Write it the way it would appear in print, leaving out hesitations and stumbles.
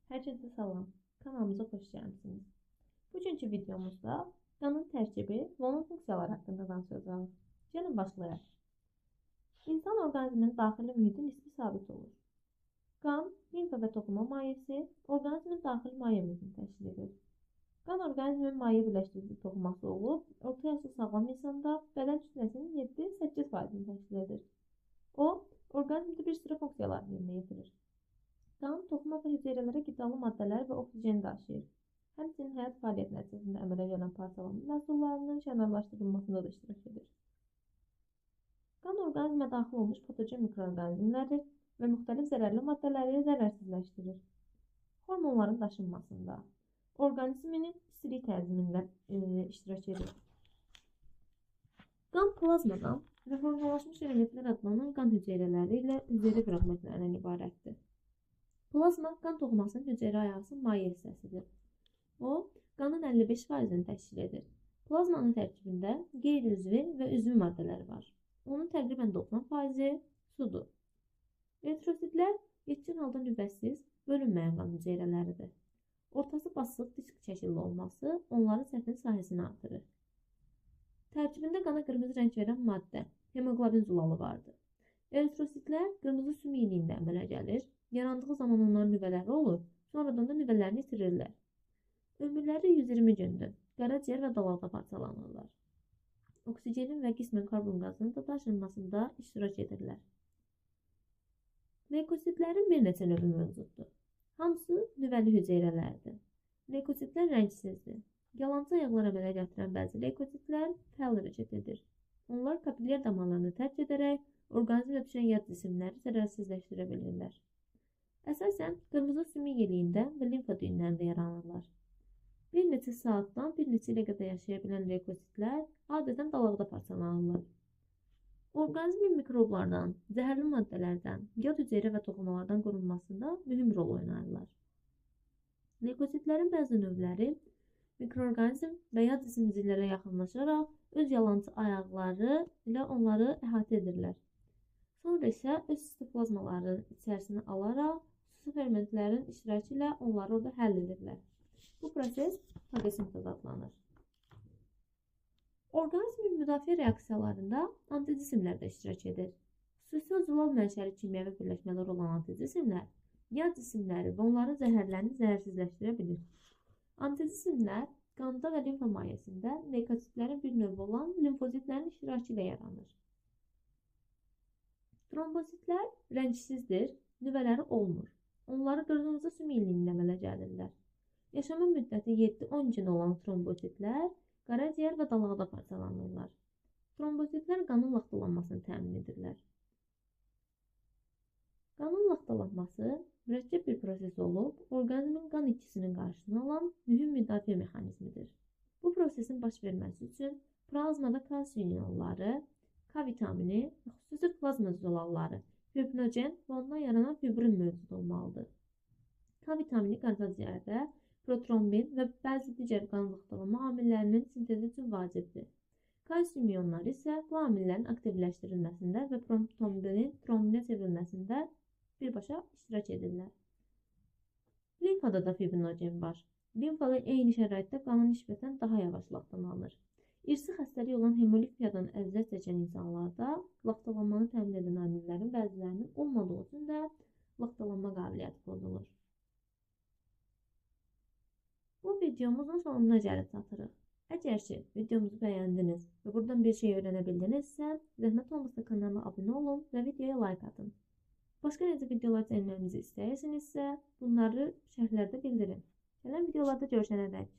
Herkese salam. Kanalımıza xoş gəlmisiniz. Bugünkü videomuzda qanın tərkibi və onun funksiyaları haqqında danışacağıq. Gəlin başlayaq. İnsan orqanizminin daxili mühiti nisbi sabit olur. Qan, limfa və toxuma mayyəsi orqanizmin daxili mayyə mühitini təşkil edir. Qan orqanizmin mayyə birləşdirici toxuması olub, orta yaşlı sağlam insanda bədən kütləsinin 7-8%-ni təşkil edir. O, orqanizmdə bir sıra funksiyalar yerinə yetirir. Qan, toxuma və hüceyrələrə qidalı maddələr və oksijeni daşıyır. Həmçinin həyat fəaliyyəti nəticəsində əmələ gələn parçalanma məhsullarının kənarlaşdırılmasında da iştirak edir. Qan orqanizmə daxil olmuş patogen mikroorqanizmləri və müxtəlif zərərli maddələri zərərsizləşdirir. Hormonların daşınmasında, orqanizmin istilik tənzimində iştirak edir. Qan plazmadan və formalaşmış elementlər adlanan qan hüceyrələri ilə hüceyrə fraqmentlərindən ibarətdir. Plazma qan toxumasının hüceyrə ayağısının mayyə hissəsidir. O, qanın 55%-ni təşkil edir. Plazmanın tərkibində qeyri-üzvi və üzvi maddələr var. Onun təqribən 90%-i sudur. Eritrositlər yetkin halda nüvəsiz, bölünməyən qan hüceyrələridir. Ortası basıq disk şəkilli olması onların səthinin sahəsini artırır. Tərkibində qana qırmızı rəng verən maddə, hemoqlobin zulalı vardır. Eritrositlər qırmızı sümük iliyində əmələ gəlir. Yarandığı zaman onların nüvələri olur, sonradan da nüvələrini itirirlər. Ömürləri 120 gündür. Qaraciyər və dalaqda parçalanırlar. Oksigenin və qismən karbon qazının da daşınmasında iştirak edirlər. Leykositlərin bir neçə növü mövcuddur. Hamısı nüvəli hüceyrələrdir. Leykositlər rəngsizdir. Yalançı ayaqlar əmələ gətirən bəzi leykositlər fəal hərəkət edir. Onlar kapilyer damarlarını tərk edərək orqanizmə düşən yad cisimləri zərərsizləşdirə bilirlər. Əsasən, qırmızı sümük iliyində və limfa düyünlərində yaranırlar. Bir neçə saatdan bir neçə ilə qədər yaşaya bilən leykositlər adətən dalaqda parçalanırlar. Orqanizmin mikroblardan, zəhərli maddələrdən, yad hüceyrə və toxumalardan qorunmasında mühüm rol oynayırlar. Leykositlərin bəzi növləri mikroorqanizm və yad cisimciklərə yaxınlaşaraq öz yalançı ayaqları ilə onları əhatə edirlər. Sonra isə öz sitoplazmaları içərisinə alaraq su fermentlərin iştirakı ilə onları orada həll edirlər. Bu proses fagosintez adlanır. Orqanizmin müdafiə reaksiyalarında anticismlər də iştirak edir. Xüsusi zülal mənşəli kimyəvi birləşmələr olan anticismlər yad cisimləri və onların zəhərlərini zərərsizləşdirə bilir. Anticismlər qanda və limfa mayyəsində leykositlərin bir növü olan limfozitlərin iştirakı ilə yaranır. Trombositlər rəngsizdir, nüvələri olmur. Onları qırmızı sümük iliyində əmələ gəlirlər. Yaşama müddəti 7-10 gün olan trombositlər qaraciyər və dalaqda parçalanırlar. Trombositlər qanın laxtalanmasını təmin edirlər. Qanın laxtalanması mürəkkəb bir proses olub, orqanizmin qan itkisinin qarşısını alan mühüm müdafiə mexanizmidir. Bu prosesin baş verməsi üçün plazmada kalsium ionları, K vitamini və xüsusi plazma zülalları, fibrogen və ondan yaranan fibrin mövcud olmalıdır. K vitamini qaraciyərdə protrombin və bəzi digər qan laxtalanma amillərinin sintezi üçün vacibdir. Kalsium ionları isə bu amillərin aktivləşdirilməsində və protrombinin trombinə çevrilməsində birbaşa iştirak edirlər. Limfada da fibrogen var. Limfada eyni şəraitdə qanın nisbətən daha yavaş laxtalanır. İrsi xəstəlik olan hemolifiyadan əziyyət çəkən insanlarda laxtalanmanı təmin edən amillərin bəzilərinin olmadığı üçün də laxtalanma qabiliyyəti pozulur. Bu videomuzun sonuna gəlib çatırıq. Əgər ki, videomuzu bəyəndiniz və buradan bir şey öyrənə bildinizsə, zəhmət olmasa kanala abunə olun və videoya like atın. Başqa necə videolar çəkməyimizi istəyirsinizsə, bunları şərhlərdə bildirin. Gələn videolarda görüşənədək.